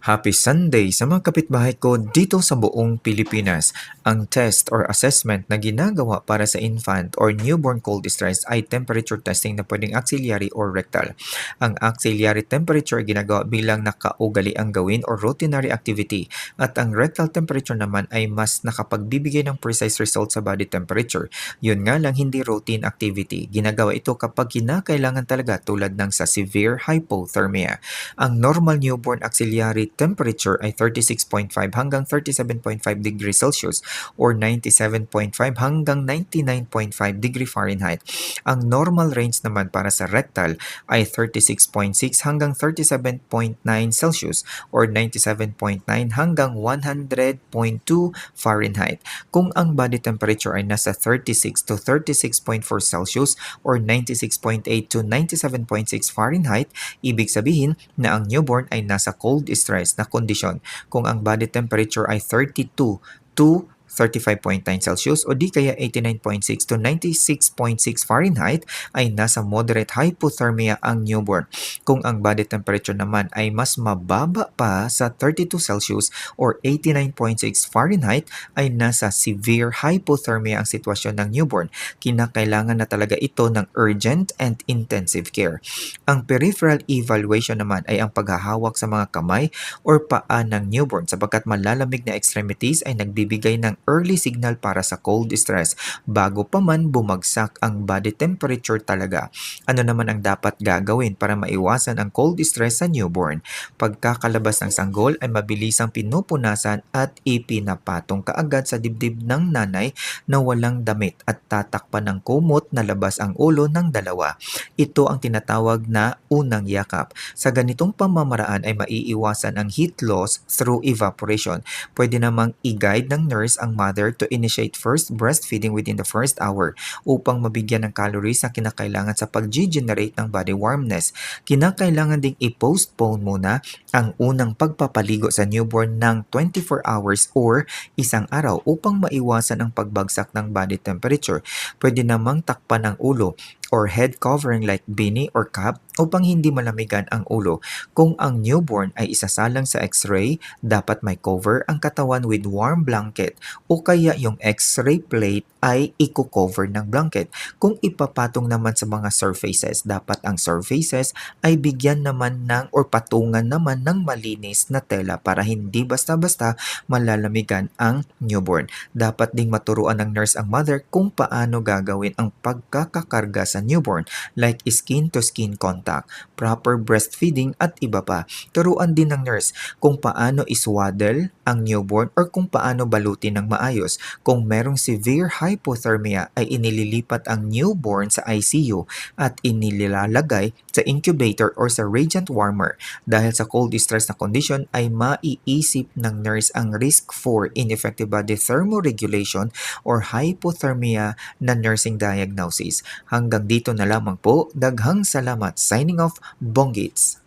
Happy Sunday sa mga kapitbahay ko dito sa buong Pilipinas. Ang test or assessment na ginagawa para sa infant or newborn cold stress ay temperature testing na pwedeng auxiliary or rectal. Ang auxiliary temperature ginagawa bilang nakaugaliang gawin or routinary activity at ang rectal temperature naman ay mas nakapagbibigay ng precise result sa body temperature. Yun nga lang hindi routine activity. Ginagawa ito kapag kinakailangan talaga tulad ng sa severe hypothermia. Ang normal newborn auxiliary temperature ay 36.5 hanggang 37.5 degrees Celsius or 97.5 hanggang 99.5 degree Fahrenheit. Ang normal range naman para sa rectal ay 36.6 hanggang 37.9 Celsius or 97.9 hanggang 100.2 Fahrenheit. Kung ang body temperature ay nasa 36 to 36.4 Celsius or 96.8 to 97.6 Fahrenheit, ibig sabihin na ang newborn ay nasa cold stress na kondisyon. Kung ang body temperature ay 32 to 35.9 Celsius o di kaya 89.6 to 96.6 Fahrenheit ay nasa moderate hypothermia ang newborn. Kung ang body temperature naman ay mas mababa pa sa 32 Celsius or 89.6 Fahrenheit ay nasa severe hypothermia ang sitwasyon ng newborn. Kinakailangan na talaga ito ng urgent and intensive care. Ang peripheral evaluation naman ay ang paghahawak sa mga kamay or paa ng newborn sapagkat malalamig na extremities ay nagbibigay ng early signal para sa cold stress bago pa man bumagsak ang body temperature talaga. Ano naman ang dapat gagawin para maiwasan ang cold stress sa newborn? Pagkakalabas ng sanggol ay mabilisang pinupunasan at ipinapatong kaagad sa dibdib ng nanay na walang damit at tatakpan ng kumot na labas ang ulo ng dalawa. Ito ang tinatawag na unang yakap. Sa ganitong pamamaraan ay maiiwasan ang heat loss through evaporation. Pwede namang i-guide ng nurse ang mother to initiate first breastfeeding within the first hour upang mabigyan ng calories na kinakailangan sa pag-generate ng body warmness. Kinakailangan ding i-postpone muna ang unang pagpapaligo sa newborn ng 24 hours or isang araw upang maiwasan ang pagbagsak ng body temperature. Pwede namang takpan ang ulo or head covering like beanie or cap upang hindi malamigan ang ulo. Kung ang newborn ay isasalang sa x-ray, dapat may cover ang katawan with warm blanket o kaya yung x-ray plate ay i-cover ng blanket. Kung ipapatong naman sa mga surfaces, dapat ang surfaces ay bigyan naman ng or patungan naman ng malinis na tela para hindi basta-basta malalamigan ang newborn. Dapat ding maturuan ng nurse ang mother kung paano gagawin ang pagkakakarga sa newborn like skin-to-skin contact, proper breastfeeding at iba pa. Turuan din ng nurse kung paano iswaddle ang newborn or kung paano balutin ng maayos. Kung merong severe hypothermia ay inililipat ang newborn sa ICU at inilalagay sa incubator or sa radiant warmer. Dahil sa cold stress na condition ay maiisip ng nurse ang risk for ineffective body thermoregulation or hypothermia na nursing diagnosis. Hanggang dito na lamang po. Daghang salamat. Signing off, Bonggits.